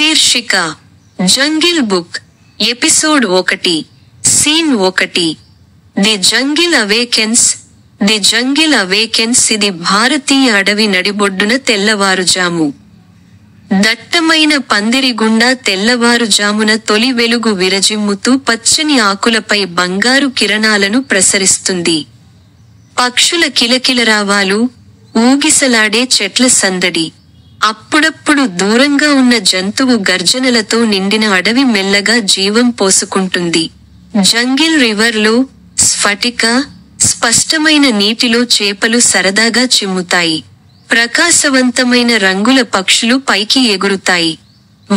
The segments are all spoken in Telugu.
శీర్షిక jungle book episode 1 scene 1 the jungle awakens. The jungle awakens. ఇది భారతీయ అడవి నడిబొడ్డున తెల్లవారుజాము. దట్టమైన పందిరి గుండా తెల్లవారుజామున తొలి వెలుగు విరజిమ్ముతూ పచ్చని ఆకులపై బంగారు కిరణాలను ప్రసరిస్తుంది. పక్షుల కిలకిలరావాలు, ఊగిసలాడే చెట్ల సందడి. అప్పుడప్పుడు దూరంగా ఉన్న జంతువు గర్జనలతో నిండిన అడవి మెల్లగా జీవం పోసుకుంటుంది. జంగిల్ రివర్లో స్ఫటిక స్పష్టమైన నీటిలో చేపలు సరదాగా చిమ్ముతాయి. ప్రకాశవంతమైన రంగుల పక్షులు పైకి ఎగురుతాయి.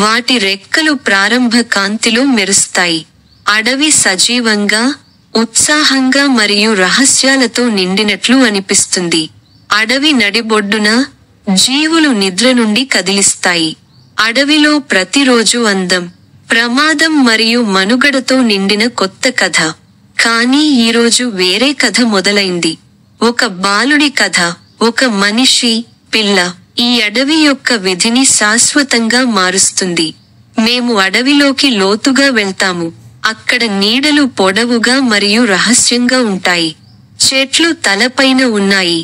వాటి రెక్కలు ప్రారంభ కాంతిలో మెరుస్తాయి. అడవి సజీవంగా, ఉత్సాహంగా మరియు రహస్యాలతో నిండినట్లు అనిపిస్తుంది. అడవి నడిబొడ్డున జీవులు నిద్ర నుండి కదిలిస్తాయి. అడవిలో ప్రతిరోజు అందం, ప్రమాదం మరియు మనుగడతో నిండిన కొత్త కథ. కానీ ఈరోజు వేరే కథ మొదలైంది. ఒక బాలుడి కథ. ఒక మనిషి, పిల్ల ఈ అడవి యొక్క విధిని శాశ్వతంగా మారుస్తుంది. మేము అడవిలోకి లోతుగా వెళ్తాము. అక్కడ నీడలు పొడవుగా మరియు రహస్యంగా ఉంటాయి. చెట్లు తలపైన ఉన్నాయి.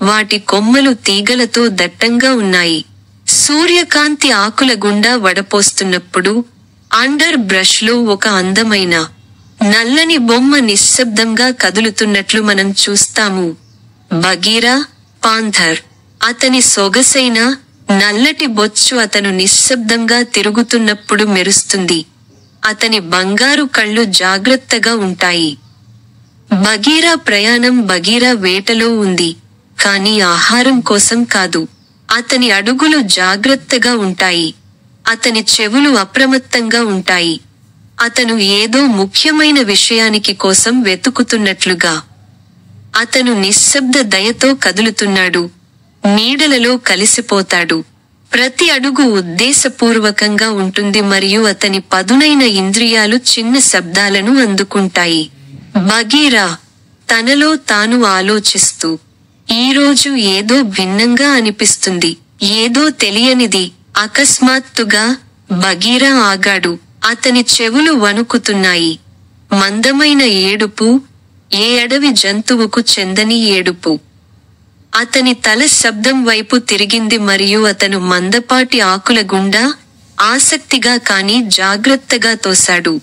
వాటి కొమ్మలు తీగలతో దట్టంగా ఉన్నాయి. సూర్యకాంతి ఆకుల గుండా వడపోస్తున్నప్పుడు అండర్ బ్రష్ లో ఒక అందమైన నల్లని బొమ్మ నిశ్శబ్దంగా కదులుతున్నట్లు మనం చూస్తాము. Bagheera, panther. అతని సొగసైన నల్లటి బొచ్చు అతను నిశ్శబ్దంగా తిరుగుతున్నప్పుడు మెరుస్తుంది. అతని బంగారు కళ్ళు జాగ్రత్తగా ఉంటాయి. బగీరా ప్రయాణం బగీరా వేటలో ఉంది, కానీ ఆహారం కోసం కాదు. అతని అడుగులు జాగ్రత్తగా ఉంటాయి. అతని చెవులు అప్రమత్తంగా ఉంటాయి. అతను ఏదో ముఖ్యమైన విషయానికి కోసం వెతుకుతున్నట్లుగా. అతను నిశ్శబ్ద దయతో కదులుతున్నాడు. నీడలలో కలిసిపోతాడు. ప్రతి అడుగు ఉద్దేశపూర్వకంగా ఉంటుంది మరియు అతని పదునైన ఇంద్రియాలు చిన్న శబ్దాలను అందుకుంటాయి. బగీరా తనలో తాను ఆలోచిస్తూ, ఈరోజు ఏదో భిన్నంగా అనిపిస్తుంది, ఏదో తెలియనిది. అకస్మాత్తుగా బగీరా ఆగాడు. అతని చెవులు వణుకుతున్నాయి. మందమైన ఏడుపు, ఏ అడవి జంతువుకు చెందని ఏడుపు. అతని తల శబ్దం వైపు తిరిగింది మరియు అతను మందపాటి ఆకుల గుండా ఆసక్తిగా కానీ జాగ్రత్తగా తోశాడు.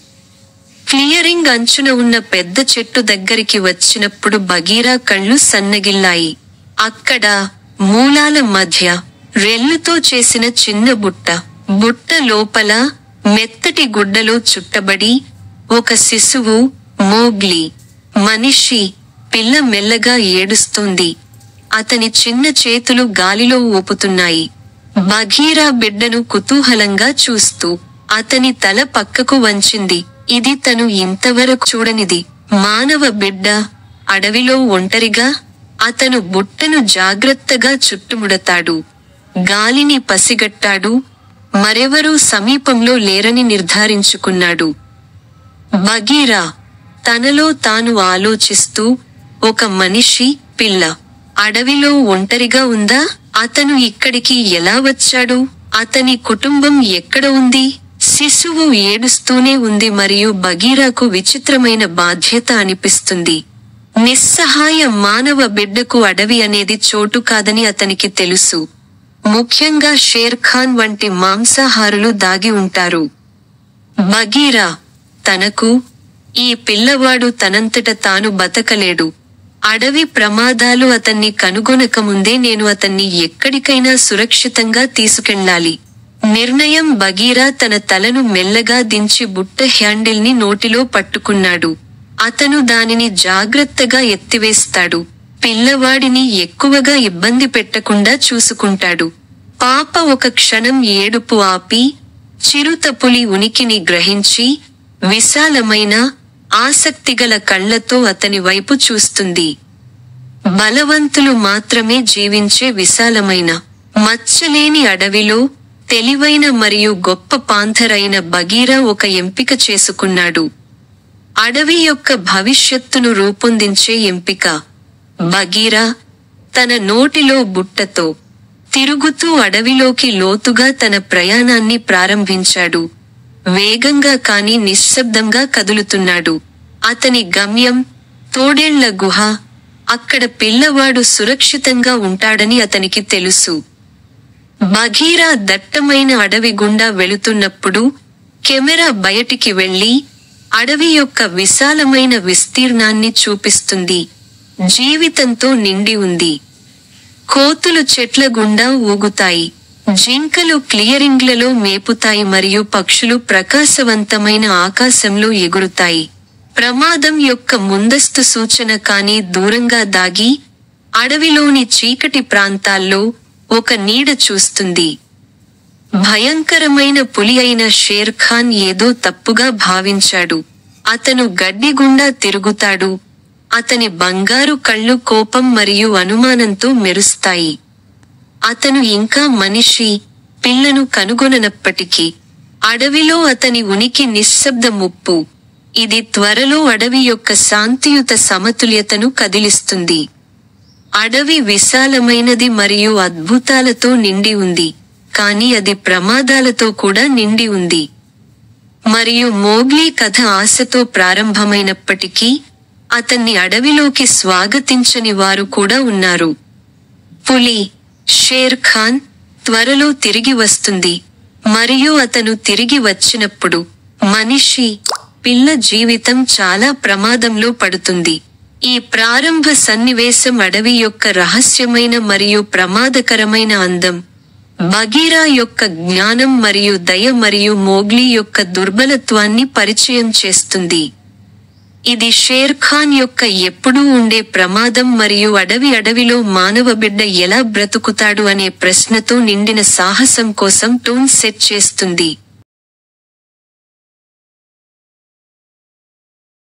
క్లియరింగ్ అంచున ఉన్న పెద్ద చెట్టు దగ్గరికి వచ్చినప్పుడు బగీరా కళ్ళు సన్నగిల్లాయి. అక్కడ మూలాల మధ్య రెల్లుతో చేసిన చిన్న బుట్ట. బుట్ట లోపల మెత్తటి గుడ్డలో చుట్టబడి ఒక శిశువు, మోగ్లీ. మనిషి, పిల్ల మెల్లగా ఏడుస్తోంది. అతని చిన్న చేతులు గాలిలో ఊపుతున్నాయి. బగీరా బిడ్డను కుతూహలంగా చూస్తూ అతని తల పక్కకు వంచింది. ఇది తను ఇంతవరకు చూడనిది. మానవ బిడ్డ, అడవిలో ఒంటరిగా. అతను బుట్టను జాగ్రత్తగా చుట్టుముడతాడు. గాలిని పసిగట్టాడు. మరెవరూ సమీపంలో లేరని నిర్ధారించుకున్నాడు. బగీరా తనలో తాను ఆలోచిస్తూ, ఒక మనిషి, పిల్ల అడవిలో ఒంటరిగా ఉందా? అతను ఇక్కడికి ఎలా వచ్చాడు? అతని కుటుంబం ఎక్కడ ఉంది? శిశువు ఏడుస్తూనే ఉంది మరియు బగీరాకు విచిత్రమైన బాధ్యత అనిపిస్తుంది. నిస్సహాయ మానవ బిడ్డకు అడవి అనేది చోటు కాదని అతనికి తెలుసు. ముఖ్యంగా షేర్ ఖాన్ వంటి మాంసాహారులు దాగి ఉంటారు. బగీరా తనకు, ఈ పిల్లవాడు తనంతట తాను బతకలేడు. అడవి ప్రమాదాలు అతన్ని కనుగొనకముందే నేను అతన్ని ఎక్కడికైనా సురక్షితంగా తీసుకెళ్ళాలి. నిర్ణయం. బగీరా తన తలను మెల్లగా దించి బుట్ట హ్యాండిల్ ని నోటిలో పట్టుకున్నాడు. అతను దానిని జాగ్రత్తగా ఎత్తివేస్తాడు. పిల్లవాడిని ఎక్కువగా ఇబ్బంది పెట్టకుండా చూసుకుంటాడు. పాప ఒక క్షణం ఏడుపు ఆపి, చిరుతపులి ఉనికిని గ్రహించి, విశాలమైన, ఆసక్తిగల కళ్లతో అతని వైపు చూస్తుంది. బలవంతులు మాత్రమే జీవించే విశాలమైన, మచ్చలేని అడవిలో తెలివైన మరియు గొప్ప పాంథర్ అయిన బగీరా ఒక ఎంపిక చేసుకున్నాడు. అడవి యొక్క భవిష్యత్తును రూపొందించే ఎంపిక. బగీరా తన నోటిలో బుట్టతో తిరుగుతూ అడవిలోకి లోతుగా తన ప్రయాణాన్ని ప్రారంభించాడు. వేగంగా కాని నిశ్శబ్దంగా కదులుతున్నాడు. అతని గమ్యం తోడేళ్ల గుహ. అక్కడ పిల్లవాడు సురక్షితంగా ఉంటాడని అతనికి తెలుసు. బఘీరా దట్టమైన అడవి గుండా వెళుతున్నప్పుడు కెమెరా బయటికి వెళ్లి అడవి యొక్క విశాలమైన విస్తీర్ణాన్ని చూపిస్తుంది. జీవితంతో నిండి ఉంది. కోతులు చెట్ల గుండా ఊగుతాయి. జింకలు క్లియరింగ్లలో మేపుతాయి మరియు పక్షులు ప్రకాశవంతమైన ఆకాశంలో ఎగురుతాయి. ప్రమాదం యొక్క ముందస్తు సూచన కానీ దూరంగా దాగి అడవిలోని చీకటి ప్రాంతాల్లో ఒక నీడ చూస్తుంది. భయంకరమైన పులి అయిన షేర్ ఖాన్ ఏదో తప్పుగా భావించాడు. అతను గడ్డి గుండా తిరుగుతాడు. అతని బంగారు కళ్ళు కోపం మరియు అనుమానంతో మెరుస్తాయి. అతను ఇంకా మనిషి పిల్లను కనుగొననప్పటికీ అడవిలో అతని ఉనికి నిశ్శబ్ద ముప్పు. ఇది త్వరలో అడవి యొక్క శాంతియుత సమతుల్యతను కదిలిస్తుంది. అడవి విశాలమైనది మరియు అద్భుతాలతో నిండి ఉంది, కానీ అది ప్రమాదాలతో కూడా నిండి ఉంది. మరియు మోగ్లీ కథ ఆశతో ప్రారంభమైనప్పటికీ అతన్ని అడవిలోకి స్వాగతించని వారు కూడా ఉన్నారు. పులి షేర్ ఖాన్ త్వరలో తిరిగి వస్తుంది, మరియు అతను తిరిగి వచ్చినప్పుడు మనిషి పిల్ల జీవితం చాలా ప్రమాదంలో పడుతుంది. ఈ ప్రారంభ సన్నివేశం అడవి యొక్క రహస్యమైన మరియు ప్రమాదకరమైన అందం, బఘీరా యొక్క జ్ఞానం మరియు దయ మరియు మోగ్లీ యొక్క దుర్బలత్వాన్ని పరిచయం చేస్తుంది. ఇది షేర్ ఖాన్ యొక్క ఎప్పుడూ ఉండే ప్రమాదం మరియు అడవిలో మానవ బిడ్డ ఎలా బ్రతుకుతాడు అనే ప్రశ్నతో నిండిన సాహసం కోసం టోన్ సెట్ చేస్తుంది.